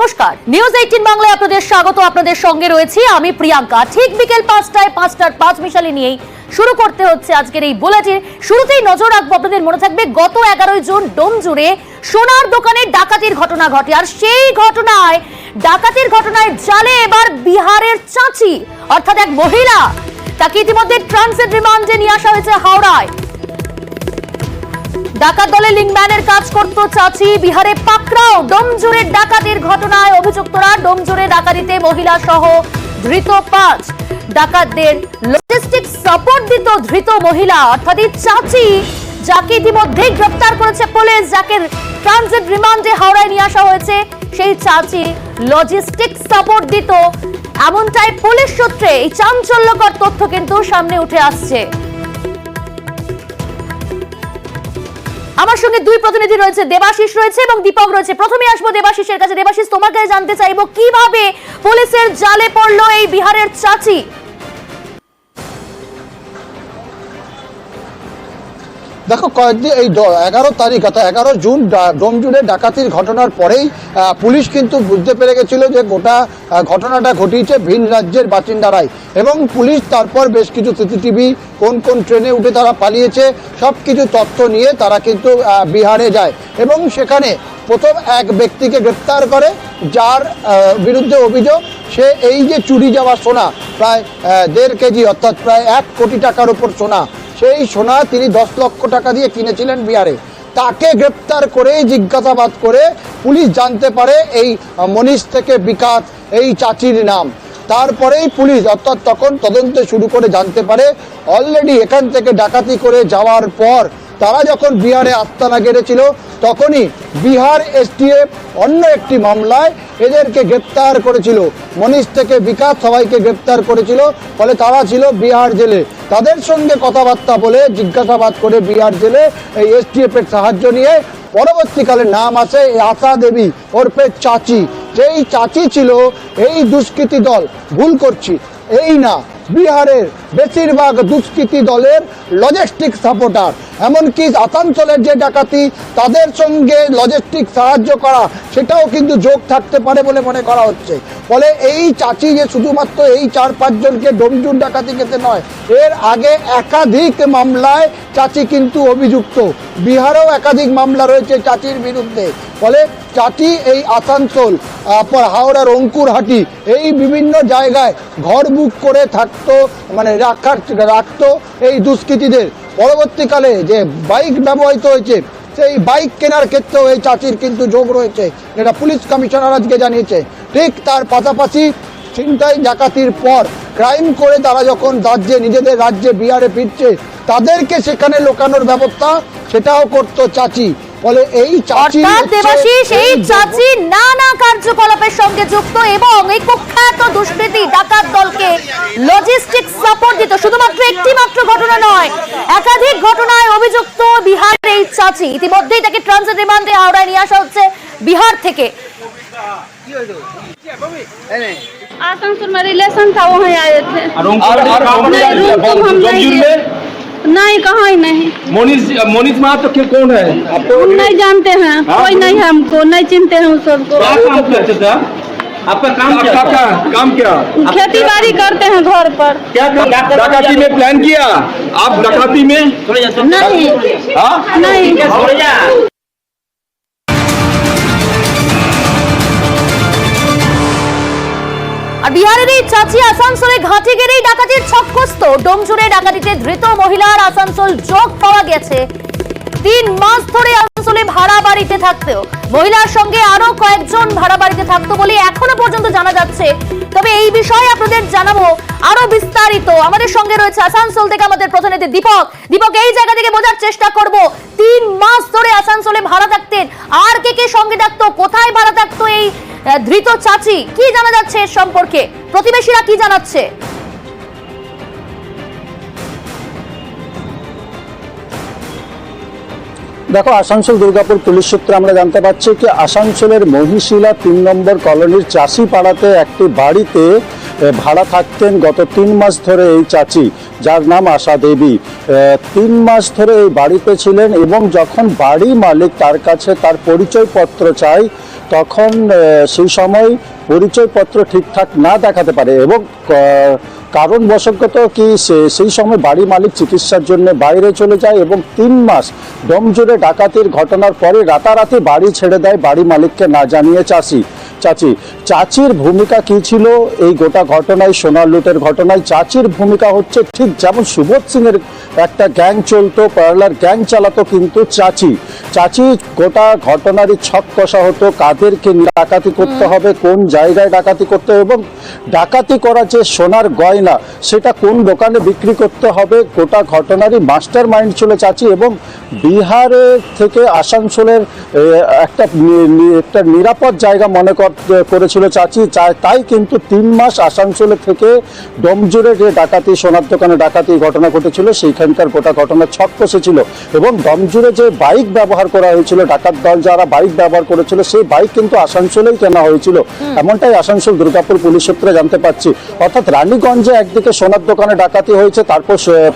নমস্কার, নিউজ 18 বাংলায় আপনাদের স্বাগত। আপনাদের সঙ্গে রয়েছি আমি প্রিয়াঙ্কা। ঠিক বিকেল 5টায় 5টার 5 মিশালি নিয়েই শুরু করতে হচ্ছে আজকের এই বুলেটিন। শুরুতেই নজর রাখবো, আপনাদের মনে থাকবে গত 11 জুন ডোমজুড়ে সোনার দোকানে ডাকাতির ঘটনা ঘটে, আর সেই ডাকাতির ঘটনায় জালে এবার বিহারের চাচি অর্থাৎ এক মহিলা। তাকে ইতিমধ্যে ট্রানজিট রিমান্ডে নিয়ে আসা হয়েছে হাওড়ায়। ডাকাত দলে লিংম্যানের কাজ করত চাচি, বিহারে পাকড়াও। ডোমজুড়ে ডাকাতির ঘটনায় অভিযুক্তরা। ডোমজুড়ে ডাকাতিতে মহিলা সহ ধৃত 5। ডাকাতদের লজিস্টিক সাপোর্ট দিত ধৃত মহিলা অর্থাৎ চাচি, যাকে ইতিমধ্যেই গ্রেফতার করেছে পুলিশ, যাকে ট্রানজিট রিমান্ডে হাওড়ায় নিয়ে আসা হয়েছে। সেই চাচি লজিস্টিক সাপোর্ট দিত, এমনটাই পুলিশ সূত্রে এই চাঞ্চল্যকর তথ্য কিন্তু সামনে উঠে আসছে। আমার সঙ্গে দুই প্রতিনিধি রয়েছে, দেবাশিস রয়েছে এবং দীপক রয়েছে। প্রথমে আসবো দেবাশিসের কাছে। দেবাশিস, তোমাকে জানতে চাইবো কিভাবে পুলিশের জালে পড়লো এই বিহারের চাচি? দেখো, কয়েকদিন এই 11 তারিখ অর্থাৎ 11 জুন ডোমজুড়ে ডাকাতির ঘটনার পরেই পুলিশ কিন্তু বুঝতে পেরে গেছিল যে গোটা ঘটনাটা ঘটিয়েছে ভিন রাজ্যের বাসিন্দারাই, এবং পুলিশ তারপর বেশ কিছু সিসিটিভি, কোন কোন ট্রেনে উঠে তারা পালিয়েছে, সব কিছু তথ্য নিয়ে তারা কিন্তু বিহারে যায় এবং সেখানে প্রথম এক ব্যক্তিকে গ্রেপ্তার করে, যার বিরুদ্ধে অভিযোগ সে এই যে চুরি যাওয়া সোনা, প্রায় 1.5 কেজি অর্থাৎ প্রায় 1 কোটি টাকার উপর সোনা, সেই সোনা তিনি 10 লক্ষ টাকা দিয়ে কিনেছিলেন বিহারে। তাকে গ্রেপ্তার করে জিজ্ঞাসাবাদ করে পুলিশ জানতে পারে এই মনীষ থেকে বিকাশ এই চাচির নাম। তারপরেই পুলিশ অর্থাৎ তখন তদন্ত শুরু করে জানতে পারে অলরেডি এখান থেকে ডাকাতি করে যাওয়ার পর তারা যখন বিহারে আস্তানা গেড়েছিল, তখনই বিহার এসটিএফ অন্য একটি মামলায় এদেরকে গ্রেপ্তার করেছিল। মনীষ থেকে বিকাশ সবাইকে গ্রেপ্তার করেছিল, ফলে তারা ছিল বিহার জেলে। তাদের সঙ্গে কথাবার্তা বলে জিজ্ঞাসাবাদ করে বিহার জেলে এই এসটিএফের সাহায্য নিয়ে পরবর্তীকালে নাম আসে আশা দেবী ওরফে চাচি। যেই চাচি ছিল এই দুষ্কৃতী দল, ভুল করছি এই না, বিহারের বেশিরভাগ দুষ্কৃতী দলের লজিস্টিক সাপোর্টার। এমনকি আসানসোলের যে ডাকাতি, তাদের সঙ্গে লজিস্টিক সাহায্য করা, সেটাও কিন্তু যোগ থাকতে পারে বলে মনে করা হচ্ছে। ফলে এই চাচি যে শুধুমাত্র এই 4-5 জনকে ডোমজুড় ডাকাতি কেতে নয়, এর আগে একাধিক মামলায় চাচি কিন্তু অভিযুক্ত। বিহারেও একাধিক মামলা রয়েছে চাচির বিরুদ্ধে। ফলে চাচি এই আসানসোল, হাওড়ার অঙ্কুরহাটি, এই বিভিন্ন জায়গায় ঘর বুক করে থাকতো, মানে রাখতো এই দুষ্কৃতীদের। পরবর্তীকালে যে বাইক ব্যবহৃত হয়েছে, সেই বাইক কেনার ক্ষেত্রেও এই চাচির কিন্তু যোগ রয়েছে, যেটা পুলিশ কমিশনার আজকে জানিয়েছে। ঠিক তার পাশাপাশি ছিনতাই ডাকাতির পর ক্রাইম করে তারা যখন নিজেদের রাজ্যে বিহারে ফিরছে, তাদেরকে সেখানে লোকানোর ব্যবস্থা সেটাও করতো চাচি। ফলে এই চাচি নানা কার্যকলাপের সঙ্গে যুক্ত এবং এই কুখ্যাত দুষ্কৃতী ডাকাত দলকে লজিস্টিক সাপোর্ট দিত। শুধুমাত্র একটি মাত্র ঘটনা নয়, একাধিক ঘটনায় অভিযুক্ত বিহারের এই চাচি। ইতিমধ্যেই তাকে ট্রানজিট রিমান্ডে হাওড়ায় নিয়ে আসা হচ্ছে বিহার থেকে। आसनसोल में रिलेशन था, वहाँ आए थे। नहीं, कहाँ ही नहीं। मोनिस महातो के कौन है? नहीं जानते हैं, कोई नहीं है, हमको नहीं चिनते हैं उस सबको। आपका काम क्या? खेती बाड़ी करते हैं घर पर। क्या डकाती में प्लान किया आप? डकाती में नहीं, नहीं। আর বিহারের এই চাচি আসানসোলে ঘাটে গেলেই ডাকাতির ছক্কস্ত। ডোমজুড়ে ডাকাতিতে ধৃত মহিলার আসানসোল যোগ পাওয়া গেছে। 3 মাস ধরে আসানসোলে ভাড়া বাড়িতে থাকতেও মহিলার সঙ্গে আরো কয়েকজন ভাড়া বাড়িতে থাকতো বলে এখনো পর্যন্ত জানা যাচ্ছে। তবে এই বিষয়ে আপনাদের জানাবো আরো বিস্তারিত। আমাদের সঙ্গে রয়েছে আসানসোল থেকে আমাদের প্রতিনিধি দীপক। এই জায়গা থেকে বোঝার চেষ্টা করব, 3 মাস ধরে আসানসোলে ভাড়া থাকতেন, আর কে সঙ্গে থাকতো, কোথায় ভাড়া থাকতো এই ধৃত চাচি, কি জানা যাচ্ছে এর সম্পর্কে? প্রতিবেশীরা কি জানাচ্ছে? দেখো, আসানসোল দুর্গাপুর পুলিশ সূত্রে আমরা জানতে পারছি কি আসানসোলের মহিশিলা 3 নম্বর কলোনির চাষি পাড়াতে একটি বাড়িতে ভাড়া থাকতেন গত 3 মাস ধরে এই চাচি। যার নাম আশা দেবী। 3 মাস ধরে এই বাড়িতে ছিলেন এবং যখন বাড়ি মালিক তার কাছে তার পরিচয়পত্র চাই, তখন সেই সময় পরিচয়পত্র ঠিকঠাক না দেখাতে পারে এবং কারণবশত কি সেই সময় বাড়ি মালিক চিকিৎসার জন্য বাইরে চলে যায় এবং 3 মাস ডোমজুড়ে ডাকাতির ঘটনার পরে রাতারাতি বাড়ি ছেড়ে দেয় বাড়ি মালিককে না জানিয়ে চাচির ভূমিকা কি ছিল এই গোটা ঘটনায়, সোনা লুটের ঘটনায়? চাচির ভূমিকা হচ্ছে ঠিক যেমন সুবোধ সিং এর একটা গ্যাং চলতো, পার্লার গ্যাং চালাতো, কিন্তু চাচি গোটা ঘটনারই ছক কষা হতো, কাদেরকে ডাকাতি করতে হবে, কোন জায়গায় ডাকাতি করতে হবে এবং ডাকাতি করা যে সোনার গয়না সেটা কোন দোকানে বিক্রি করতে হবে, গোটা ঘটনারই মাস্টার মাইন্ড ছিল চাচি। এবং বিহারের থেকে আসানসোলের একটা নিরাপদ জায়গা মনে করেছিল চাচি, তাই কিন্তু 3 মাস আসানসোলে থেকে ডোমজুড়ে যে ডাকাতি, সোনার দোকানে ডাকাতি ঘটনা ঘটেছিল, সেইখানকার গোটা ঘটনা ছক কষেছিল এবং ডোমজুড়ে যে বাইক ব্যবহার করা হয়েছিল, ডাকাত দল যারা বাইক ব্যবহার করেছিল, সেই বাইক কিন্তু আসানসোলেই কেনা হয়েছিল, এমনটাই আসানসোল দুর্গাপুর পুলিশ সূত্রে জানতে পারছি। অর্থাৎ রানীগঞ্জে একদিকে সোনার দোকানে ডাকাতি হয়েছে,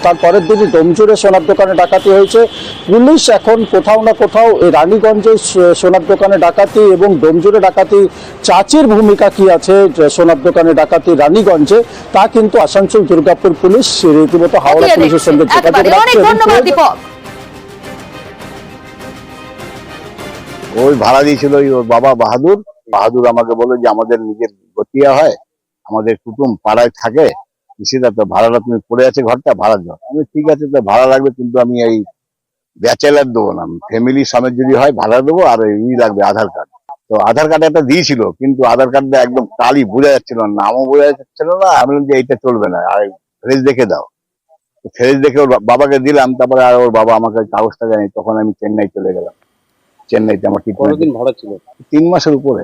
তারপরের দিনই ডোমজুড়ে সোনার দোকানে ডাকাতি হয়েছে। পুলিশ এখন কোথাও না কোথাও এই রানীগঞ্জে সোনার দোকানে ডাকাতি এবং ডোমজুড়ে ডাকাতি, চাচির ভূমিকা কি আছে সোনার দোকানে ডাকাতি রানীগঞ্জে, তা কিন্তু আসানসোল দুর্গাপুর পুলিশ রীতিমতো হাওড়া পুলিশের সঙ্গে ওই ভাড়া দিয়েছিল ওর বাবা বাহাদুর আমাকে বললো যে আমাদের নিজের গতিয়া হয়, আমাদের কুটুম পাড়ায় থাকে, নিশ্চিতা তো ভাড়াটা তুমি পড়ে আছে ঘরটা ভাড়া দাও। আমি ঠিক আছে, তো ভাড়া লাগবে, কিন্তু আমি এই ব্যাচেলার দেবো না, ফ্যামিলি সমেত যদি হয় ভাড়া দেবো, আর ই লাগবে আধার কার্ড। তো আধার কার্ড একটা দিয়েছিল, কিন্তু আধার কার্ডটা একদম কালি বোঝা যাচ্ছিল না, নামও বোঝা যাচ্ছিল না। আমি বললাম যে এইটা চলবে না, আর ফ্রেজ দেখে দাও। ফ্রেজ দেখে ওর বাবাকে দিলাম, তারপরে আর ওর বাবা আমাকে কাগজটা দেয়নি, তখন আমি চেন্নাই চলে গেলাম। চেন্নাইতে আমার কতদিন ভাড়া ছিল? 3 মাসের উপরে।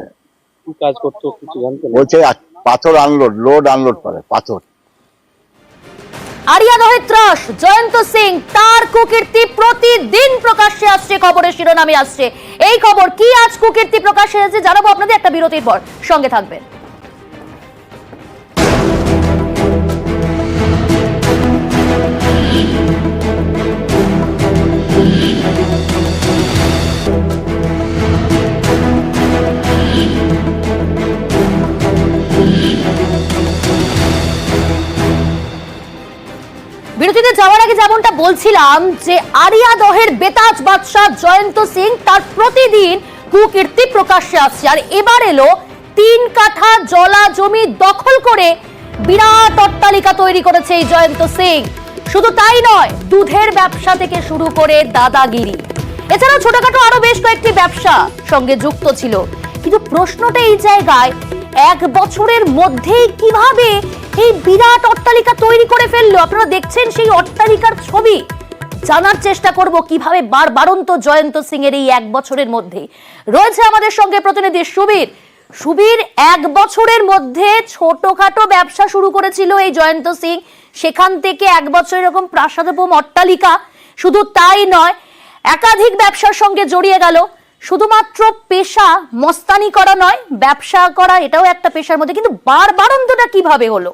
কি কাজ করতো কিছু জানতেন? বলছে পাথর লোড আনলোড করে পাথর। আরিয়াদহের ত্রাস জয়ন্ত সিং, তার কুকীর্তি প্রতিদিন প্রকাশ্যে আসছে, খবরের শিরোনামে আসছে। এই খবর কি আজ কুকীর্তি প্রকাশ্যে এসেছে জানাবো আপনাদের একটা বিরতির পর, সঙ্গে থাকবেন। বিরতিতে যাওয়ার আগে যেমনটা বলছিলাম যে আরিয়াদহের বেতাজ বাদশাহ জয়ন্ত সিং, তার প্রতিদিন কুকীর্তি প্রকাশ্যে আসছে। আর এবার এলো 3 কাঠা জলা জমি দখল করে বিরাট অট্টালিকা তৈরি করেছে এই জয়ন্ত সিং। শুধু তাই নয়, দুধের ব্যবসা থেকে শুরু করে দাদাগিরি, এছাড়াও ছোটখাটো আরো বেশ কয়েকটি ব্যবসা সঙ্গে যুক্ত ছিল। কিন্তু প্রশ্নটা এই জায়গায়, 1 বছরের মধ্যেই কিভাবে এই বিরাট অট্টালিকা তৈরি করে ফেললো? আপনারা দেখছেন সেই অট্টালিকার ছবি, জানার চেষ্টা করব কিভাবে বারবারন্ত জয়ন্ত সিং এর এই 1 বছরের মধ্যে। রয়েছে আমাদের সঙ্গে প্রতিনিধি সুবীর। 1 বছরের মধ্যে ছোটখাটো ব্যবসা শুরু করেছিল এই জয়ন্ত সিং, সেখান থেকে 1 বছর এরকম প্রাসাদোপম অট্টালিকা। শুধু তাই নয়, একাধিক ব্যবসার সঙ্গে জড়িয়ে গেল। শুধুমাত্র পেশা মস্তানি করা নয়, ব্যবসা করা এটাও একটা পেশার মধ্যে। কিন্তু বারবারন্তটা কিভাবে হলো?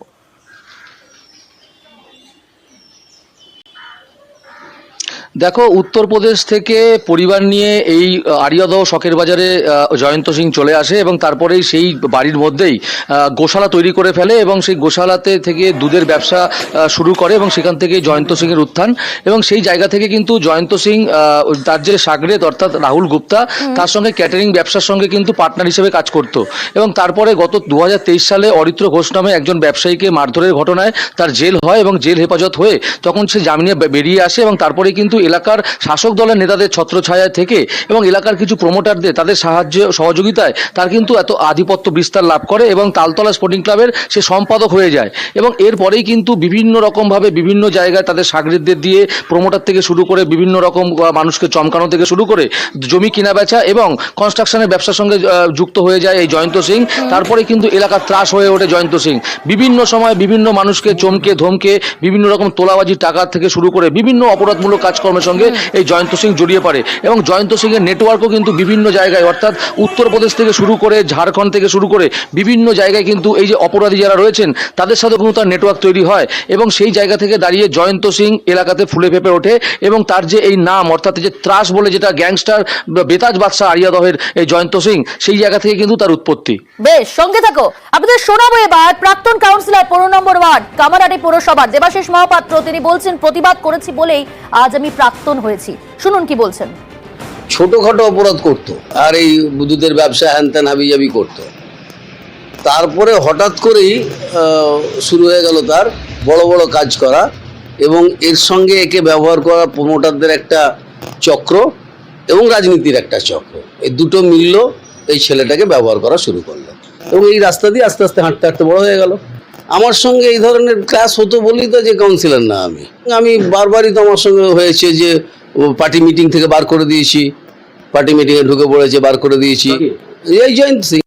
দেখো, উত্তরপ্রদেশ থেকে পরিবার নিয়ে এই আরিয়াদহ শখের বাজারে জয়ন্ত সিং চলে আসে এবং তারপরেই সেই বাড়ির মধ্যেই গোশালা তৈরি করে ফেলে এবং সেই গোশালাতে থেকে দুধের ব্যবসা শুরু করে এবং সেখান থেকে জয়ন্ত সিংয়ের উত্থান। এবং সেই জায়গা থেকে কিন্তু জয়ন্ত সিং তার যে সাগরেদ অর্থাৎ রাহুল গুপ্তা, তার সঙ্গে ক্যাটারিং ব্যবসার সঙ্গে কিন্তু পার্টনার হিসেবে কাজ করত। এবং তারপরে গত 2023 সালে অরিত্র ঘোষ নামে একজন ব্যবসায়ীকে মারধরের ঘটনায় তার জেল হয় এবং জেল হেফাজত হয়ে তখন সে জামিনে বেরিয়ে আসে। এবং তারপরে কিন্তু এলাকার শাসক দলের নেতাদের ছত্রছায়ায় থেকে এবং এলাকার কিছু প্রমোটারদের তাদের সহযোগিতায় তার কিন্তু এত আধিপত্য বিস্তার লাভ করে এবং তালতলা স্পোর্টিং ক্লাবের সে সম্পাদক হয়ে যায়। এবং এরপরেই কিন্তু বিভিন্ন রকমভাবে বিভিন্ন জায়গায় তাদের সাগরেদদের দিয়ে প্রমোটার থেকে শুরু করে বিভিন্ন রকম মানুষকে চমকানো থেকে শুরু করে জমি কেনা বেচা এবং কনস্ট্রাকশনের ব্যবসার সঙ্গে যুক্ত হয়ে যায় এই জয়ন্ত সিং। তারপরে কিন্তু এলাকার ত্রাস হয়ে ওঠে জয়ন্ত সিং। বিভিন্ন সময় বিভিন্ন মানুষকে চমকে ধমকে বিভিন্ন রকম তোলাবাজি টাকা থেকে শুরু করে বিভিন্ন অপরাধমূলক কাজকর্ম কাজকর্মের সঙ্গে এই জয়ন্ত সিং জড়িয়ে পড়ে এবং জয়ন্ত সিং এর নেটওয়ার্কও কিন্তু বিভিন্ন জায়গায়, অর্থাৎ উত্তরপ্রদেশ থেকে শুরু করে ঝাড়খণ্ড থেকে শুরু করে বিভিন্ন জায়গায় কিন্তু এই যে অপরাধী যারা রয়েছেন তাদের সাথে কিন্তু তার নেটওয়ার্ক তৈরি হয় এবং সেই জায়গা থেকে দাঁড়িয়ে জয়ন্ত সিং এলাকাতে ফুলে ফেপে ওঠে এবং তার যে এই নাম, অর্থাৎ যে ত্রাস বলে যেটা গ্যাংস্টার বেতাজ বাদশাহ আরিয়াদহের এই জয়ন্ত সিং, সেই জায়গা থেকে কিন্তু তার উৎপত্তি। বেশ, সঙ্গে থাকো, আপনাদের শোনাবো এবার প্রাক্তন কাউন্সিলর 15 নম্বর ওয়ার্ড কামারহাটি পৌরসভার দেবাশিস মহাপাত্র। তিনি বলছেন প্রতিবাদ করেছি বলেই আজ আমি প্রাক্তন হয়েছি। শুনুন কি বলছেন। ছোটখাটো অপরাধ করতো আর এই দুধের ব্যবসা হ্যানত্যান হাবিজাবি করতো, তারপরে হঠাৎ করেই শুরু হয়ে গেল তার বড় বড় কাজ করা এবং এর সঙ্গে একে ব্যবহার করা প্রমোটারদের একটা চক্র এবং রাজনীতির একটা চক্র, এই দুটো মিলল এই ছেলেটাকে ব্যবহার করা শুরু করলো এবং এই রাস্তা দিয়ে আস্তে আস্তে হাঁটতে হাঁটতে বড় হয়ে গেল। আমার সঙ্গে এই ধরনের ক্লাস হতো বলেই তো যে কাউন্সিলর না আমি বারবারই তো আমার সঙ্গে হয়েছে যে পার্টি মিটিং থেকে বার করে দিয়েছি, পার্টি মিটিংয়ে ঢুকে পড়েছে, বার করে দিয়েছি। এই জয়ন্ত সিং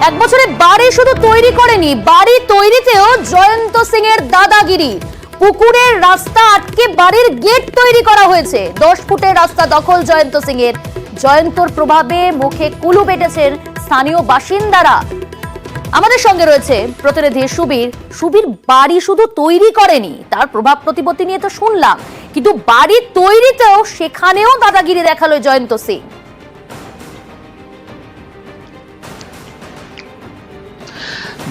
এক বছরে বাড়ি শুধু তৈরি করেনি, বাড়ি তৈরিতেও জয়ন্ত সিং এর দাদাগিরি। পুকুরের রাস্তা আটকে বাড়ির গেট তৈরি করা হয়েছে। 10 ফুটের রাস্তা দখল জয়ন্ত সিং এর। জয়ন্তর প্রভাবে মুখে কুলু বেটেছেন স্থানীয় বাসিন্দারা। আমাদের সঙ্গে রয়েছে প্রতিনিধি সুবীর। সুবীর, বাড়ি শুধু তৈরি করেনি, তার প্রভাব প্রতিপত্তি নিয়ে তো শুনলাম, কিন্তু বাড়ি তৈরিতেও সেখানেও দাদাগিরি দেখালো জয়ন্ত সিং।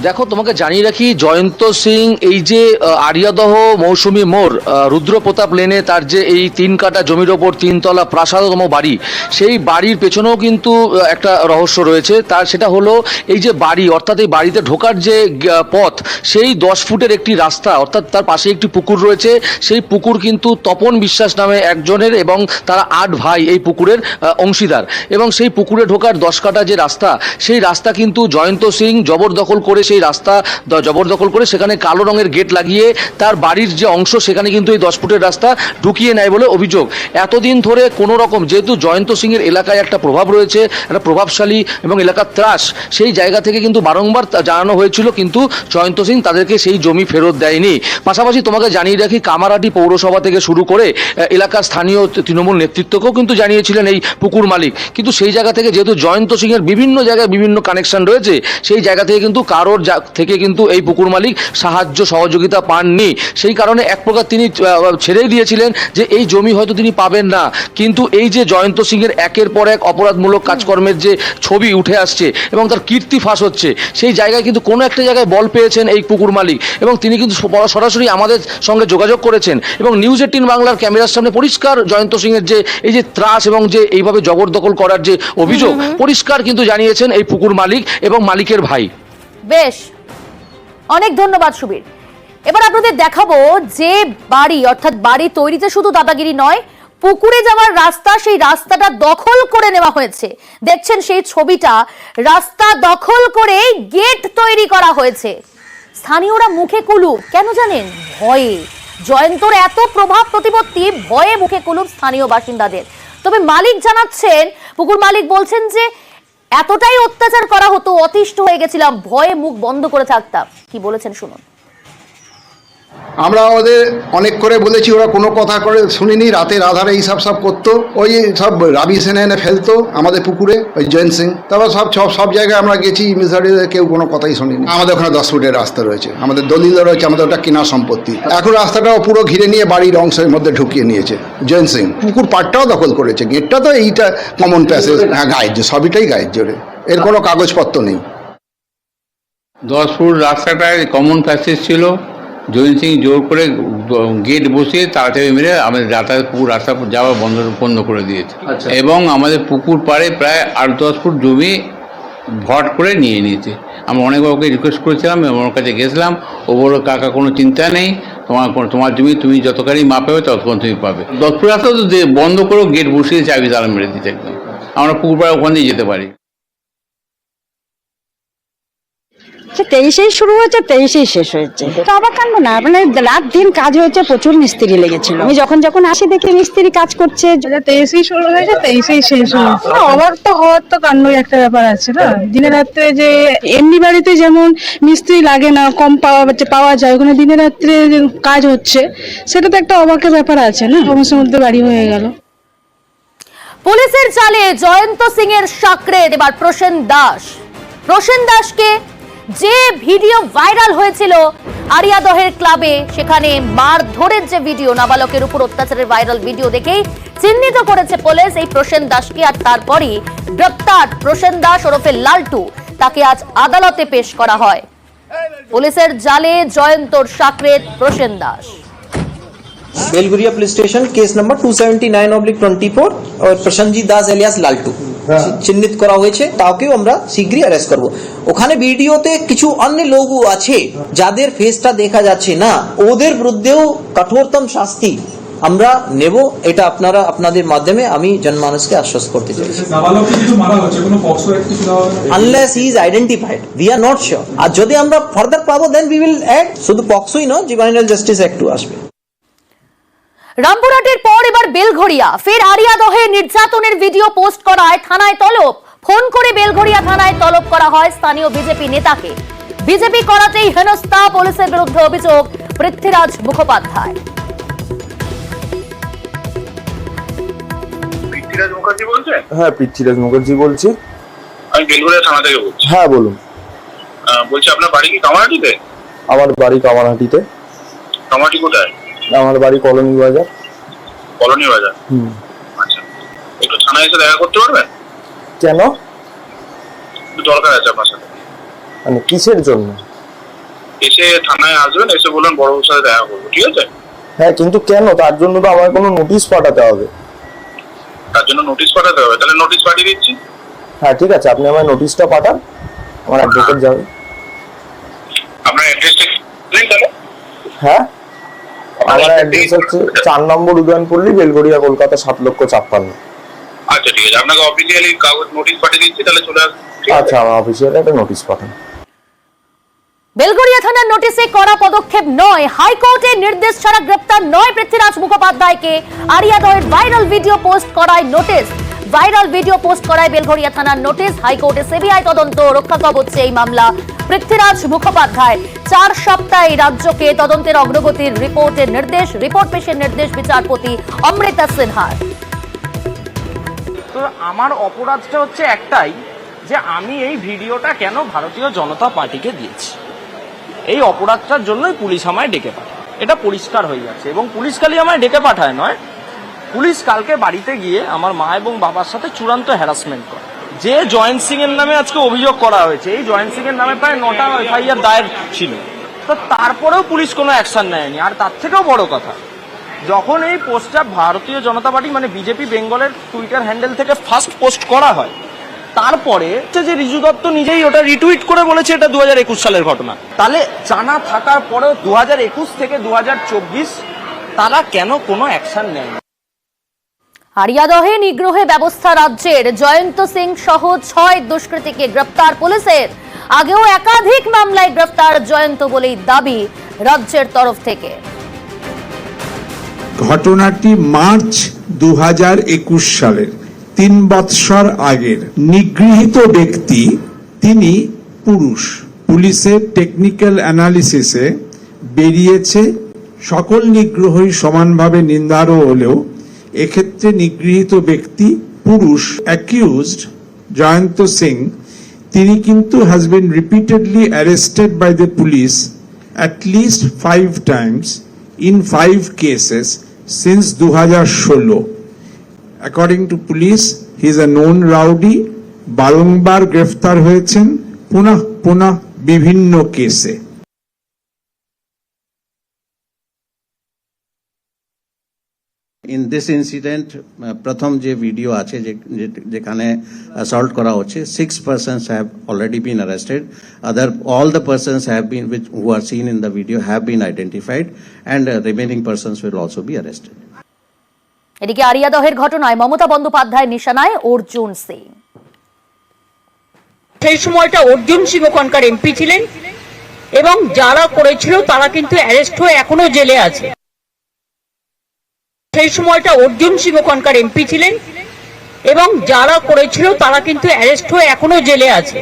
দেখো, তোমাকে জানিয়ে রাখি, জয়ন্ত সিং এই যে আরিয়াদহ মৌসুমী মোড় রুদ্রপ্রতাপ লেনে তার যে এই 3 কাঠা জমির ওপর 3 তলা প্রাসাদতম বাড়ি, সেই বাড়ির পেছনেও কিন্তু একটা রহস্য রয়েছে। তার সেটা হলো এই যে বাড়ি, অর্থাৎ এই বাড়িতে ঢোকার যে পথ, সেই 10 ফুটের একটি রাস্তা, অর্থাৎ তার পাশে একটি পুকুর রয়েছে। সেই পুকুর কিন্তু তপন বিশ্বাস নামে একজনের এবং তারা 8 ভাই এই পুকুরের অংশীদার এবং সেই পুকুরে ঢোকার 10 কাঠা যে রাস্তা, সেই রাস্তা কিন্তু জয়ন্ত সিং জবরদখল করে সেই রাস্তা জবরদখল করে সেখানে কালো রঙের গেট লাগিয়ে তার বাড়ির যে অংশ সেখানে কিন্তু এই 10 ফুটের রাস্তা ঢুকিয়ে নেয় বলে অভিযোগ। এতদিন ধরে কোনো রকম, যেহেতু জয়ন্ত সিং এর এলাকায় একটা প্রভাব রয়েছে, একটা প্রভাবশালী এবং এলাকার ত্রাস, সেই জায়গা থেকে কিন্তু বারংবার জানানো হয়েছিল, কিন্তু জয়ন্ত সিং তাদেরকে সেই জমি ফেরত দেয়নি। পাশাপাশি তোমাকে জানিয়ে রাখি, কামারহাটি পৌরসভা থেকে শুরু করে এলাকার স্থানীয় তৃণমূল নেতৃত্বকেও কিন্তু জানিয়েছিলেন এই পুকুর মালিক, কিন্তু সেই জায়গা থেকে যেহেতু জয়ন্ত সিং এর বিভিন্ন জায়গায় বিভিন্ন কানেকশন রয়েছে, সেই জায়গা থেকে কিন্তু কারোর থেকে কিন্তু এই পুকুর মালিক সাহায্য সহযোগিতা পাননি। সেই কারণে এক প্রকার তিনি ছেড়েই দিয়েছিলেন যে এই জমি হয়তো তিনি পাবেন না। কিন্তু এই যে জয়ন্ত সিং এর একের পর এক অপরাধমূলক কাজকর্মের যে ছবি উঠে আসছে এবং তার কীর্তি ফাঁস হচ্ছে, সেই জায়গায় কিন্তু কোনো একটা জায়গায় বল পেয়েছেন এই পুকুর মালিক এবং তিনি কিন্তু সরাসরি আমাদের সঙ্গে যোগাযোগ করেছেন এবং নিউজ 18 বাংলার ক্যামেরার সামনে পরিষ্কার জয়ন্ত সিং এর যে এই যে ত্রাস এবং যে এইভাবে জবরদখল করার যে অভিযোগ, পরিষ্কার কিন্তু জানিয়েছেন এই পুকুর মালিক এবং মালিকের ভাই। বেশ, অনেক ধন্যবাদ সুবীর। এবার আপনাদের দেখাবো যে বাড়ি, অর্থাৎ বাড়ি তৈরিতে শুধু দাদাগিরি নয়, পুকুরে যাওয়ার রাস্তা, সেই রাস্তাটা দখল করে নেওয়া হয়েছে। দেখছেন সেই ছবিটা, রাস্তা দখল করে গেট তৈরি করা হয়েছে। স্থানীয়রা মুখে কুলু, কেন জানেন? ভয়ে। জয়ন্তর এত প্রভাব প্রতিপত্তি, ভয়ে মুখে কুলুপ স্থানীয় বাসিন্দাদের। তবে মালিক জানাচ্ছেন, পুকুর মালিক বলছেন যে এতটাই অত্যাচার করা হতো, অতিষ্ঠ হয়ে গেছিলাম, ভয়ে মুখ বন্ধ করে থাকতাম। কি বলেছেন শুনুন। আমরা ওদের অনেক করে বলেছি, ওরা কোনো কথা করে শুনিনি। রাতের আধারে এই সব করতো, ওই সব রাবিশ এনে ফেলতো আমাদের পুকুরে, ওই জয়ন্ত সিং। তারপর সব জায়গায় আমরা গেছি, মিউনিসিপালিটিতে কেউ কোনো কথাই শুনিনি। আমাদের ওখানে 10 ফুটের রাস্তা রয়েছে, আমাদের দলিল রয়েছে, আমাদের ওটা কেনা সম্পত্তি। এখন রাস্তাটাও পুরো ঘিরে নিয়ে বাড়ির অংশের মধ্যে ঢুকিয়ে নিয়েছে জয়ন্ত সিং। পুকুর পাড়টাও দখল করেছে, গেটটা তো এইটা কমন প্যাসেজ, হ্যাঁ গায়ের সবইটাই গায়ের জোরে, এর কোনো কাগজপত্র নেই। 10 ফুট রাস্তাটায় কমন প্যাসেজ ছিল, জয়ন্ত সিং জোর করে গেট বসিয়ে তাড়াতাড়ি মেরে আমাদের যাতায়াত পুকুর রাস্তা যাওয়া বন্ধ করে দিয়েছে এবং আমাদের পুকুর পাড়ে প্রায় 8-10 ফুট জমি ভট করে নিয়ে নিয়েছে। আমরা অনেকবারকে রিকোয়েস্ট করেছিলাম এবং ওর কাছে গেছিলাম, ও বলল কাকা কোনো চিন্তা নেই, তোমার জমি তুমি যতখানি মাপে হবে ততক্ষণ তুমি পাবে। 10 ফুট রাস্তা তো বন্ধ করেও গেট বসিয়ে চাবি তালা মেরে দিচ্ছে একদম, আমরা পুকুর পাড়ে ওখান দিয়ে যেতে পারি। সে 23-এই শুরু হয়েছে, 23-এই শেষ হয়েছে। তো অবাক কাণ্ড না, মানে রাত দিন কাজ হয়েছে, প্রচুর মিস্ত্রি লেগেছিল। আমি যখন আসি দেখি মিস্ত্রি কাজ করছে। 23-এই শুরু হয়েছে, 23-এই শেষ হয়েছে। অবাক তো হওয়ার তো কাণ্ডই একটা ব্যাপার আছে না। দিনে রাত্রে যে এমনি বাড়িতে যেমন মিস্ত্রি লাগে না, কম পাওয়া যায়, ওখানে দিনে রাত্রে যে কাজ হচ্ছে, সেটা তো একটা অবাকের ব্যাপার আছে না। সমস্যার মধ্যে বাড়ি হয়ে গেল। পুলিশের জালে জয়ন্ত সিং এর সাকরেদ এবার প্রসেন দাসকে যে ভিডিও ভাইরাল হয়েছিল আরিয়াদহের ক্লাবে, সেখানে মারধরের যে ভিডিও, নাবালকের উপর অত্যাচারের ভাইরাল ভিডিও দেখেই চিহ্নিত করেছে পুলিশ এই প্রসেন দাসকে। আর তারপরই গ্রেপ্তার প্রসেন দাস ওরফে লালটু, তাকে আজ আদালতে পেশ করা হয়। পুলিশের জালে জয়ন্তর সাকরেদ Prosen Das. Belgharia police station case number 279/24 और প্রসেনজিৎ দাস এলিয়াস লালটু চিহ্নিত করা হয়েছে। তাকেও আমরা শীঘ্রই অ্যারেস্ট করব। ওখানে ভিডিওতে কিছু অন্য লোকও আছে যাদের ফেসটা দেখা যাচ্ছে না, ওদের বিরুদ্ধেও কঠোরতম শাস্তি আমরা নেব। এটা আপনাদের মাধ্যমে আমি জনমানসকে আশ্বস্ত করতে চাইছি। Unless he is identified, we are not sure. আর যদি আমরা ফার্দার পাবো দেন উই উইল অ্যাড। শুধু পক্সোই নয়, জুভেনাইল জাস্টিস অ্যাক্টও আসবে। রামপুরহাটের পর এবার বেলঘড়িয়া, ফের আরিয়াদহে নির্যাতনের ভিডিও পোস্ট করায় থানায় তলব। ফোন করে বেলঘড়িয়া থানায় তলব করা হয় স্থানীয় বিজেপি নেতাকে। বিজেপি করাতেই হেনস্থা, পুলিশের বিরুদ্ধে অভিযোগ পৃথ্বীরাজ মুখোপাধ্যায়। পৃথ্বীরাজ মুখার্জি বলছেন? হ্যাঁ, পৃথ্বীরাজ মুখার্জি বলছি। আমি বেলঘড়িয়া থানা থেকে বলছি। হ্যাঁ বলুন। বলছি আপনার বাড়ি কি কামারহাটিতে? আমার বাড়ি কামারহাটিতে। কামারহাটি কোথায়? আমার বাড়ি কলোনি বাজার। কলোনি বাজার। আচ্ছা, একটু থানায় এসে দেখা করতে পারবেন? কেন? একটু দরকার আছে আপনার সাথে। মানে কিসের জন্য? এসে থানায় আসবেন, এসে বলুন বড়বাবুর সাথে দেখা করবো, ঠিক আছে? হ্যাঁ, কিন্তু কেন? তার জন্য তো আমার কোনো নোটিশ পাঠাতে হবে। তার জন্য নোটিশ পাঠাতে হবে? তাহলে নোটিশ পাঠিয়ে দিচ্ছি। হ্যাঁ ঠিক আছে, আপনি আমার নোটিশটা পাঠান, আমার অ্যাডভোকেট যাবে। আপনার অ্যাড্রেসটা দিন তাহলে। হ্যাঁ, আমার অ্যাড্রেস হচ্ছে 4 নম্বর উদয়নপল্লী, বেলঘড়িয়া, কলকাতা 7,56,000। আচ্ছা ঠিক আছে, আপনাকে অফিসিয়ালি কাগজ নোটিশ পাঠিয়ে দিচ্ছি, তাহলে চলে আসুন। আচ্ছা, আমার অফিসিয়ালি একটা নোটিশ পাঠান। বেলঘড়িয়া থানার নোটিশে কড়া পদক্ষেপ নয়, হাইকোর্টের নির্দেশ ছাড়া গ্রেপ্তার নয় পৃথ্বীরাজ মুখোপাধ্যায়কে। আরিয়াদহের ভাইরাল ভিডিও পোস্ট করায় নোটিশ। ভাইরাল ভিডিও পোস্ট করায় বেলঘড়িয়া থানার নোটিশ। হাইকোর্টে সিবিআই তদন্ত, রক্ষা কবচে এই মামলা। পৃথ্বীরাজ মুখোপাধ্যায় 4 সপ্তাহে রাজ্যকে তদন্তের অগ্রগতির রিপোর্ট পেশের নির্দেশ বিচারপতি অমৃতা সিনহার। তো আমার অপরাধটা হচ্ছে একটাই, যে আমি এই ভিডিওটা কেন ভারতীয় জনতা পার্টিকে দিয়েছি। এই অপরাধটার জন্যই পুলিশ আমায় ডেকে পাঠায়, এটা পরিষ্কার হয়ে যাচ্ছে। এবং পুলিশ খালি আমায় ডেকে পাঠায় নয়, পুলিশ কালকে বাড়িতে গিয়ে আমার মা এবং বাবার সাথে চূড়ান্ত হ্যারাসমেন্ট করে। যে জয়েন্ট সিং এর নামে আজকে অভিযোগ করা হয়েছে, এই জয়েন্ট সিং এর নামে প্রায় 9টা এফআইআর দায়ের ছিল, তো তারপরেও পুলিশ কোনো অ্যাকশন নেয়নি। আর তার থেকেও বড় কথা, যখন এই পোস্টটা ভারতীয় জনতা পার্টি মানে বিজেপি বেঙ্গলের টুইটার হ্যান্ডেল থেকে ফার্স্ট পোস্ট করা হয়, তারপরে যে রিজু দত্ত নিজেই ওটা রিটুইট করে বলেছে এটা 2021 সালের ঘটনা। তাহলে জানা থাকার পরেও 2021 থেকে 2024 তারা কেন কোনো অ্যাকশন নেয়? আরিয়াদহে নিগ্রহে ব্যবস্থা রাজ্যের। জয়ন্ত সিং সহ 6 দুষ্কৃতীকে গ্রেপ্তার পুলিশের। আগেও একাধিক মামলায় গ্রেপ্তার জয়ন্ত বলেই দাবি রাজ্যের তরফ থেকে। ঘটনাটি মার্চ 2021 সালের 3 বৎসর আগের। নিগৃহীত ব্যক্তি তিনি পুরুষ। পুলিশের টেকনিক্যাল অ্যানালিসিসে বেরিয়েছে সকল নিগ্রহই সমানভাবে নিন্দার্হ হলেও এক্ষেত্রে নিগৃহীত ব্যক্তি পুরুষ। অ্যাকিউজড জয়ন্ত সিং, তিনি কিন্তু has been repeatedly arrested by the police at least 5 times in 5 cases since 2016. According to police, he is a known rowdy, বারংবার গ্রেফতার হয়েছেন পুনঃ বিভিন্ন কেসে। ইন দিস ইনসিডেন্ট প্রথম যে ভিডিও আছে যেখানে অ্যাসল্ট করা হচ্ছে, 6 persons have already been arrested. All the persons have been who are seen in the video have been identified, and remaining persons will also be arrested. এদিকে আরিয়াদহের ঘটনায় মমতা বন্দ্যোপাধ্যায়ের নিশানায় অর্জুন সিং। সেই সময়টা অর্জুন সিং ওখানকার এমপি ছিলেন এবং যারা করেছিল তারা কিন্তু অ্যারেস্ট হয়ে এখনো জেলে আছে। সেই সময়টা অর্জুন সিং ওখানকার এমপি ছিলেন এবং যারা করেছিল তারা কিন্তু অ্যারেস্ট হয়ে এখনো জেলে আছে।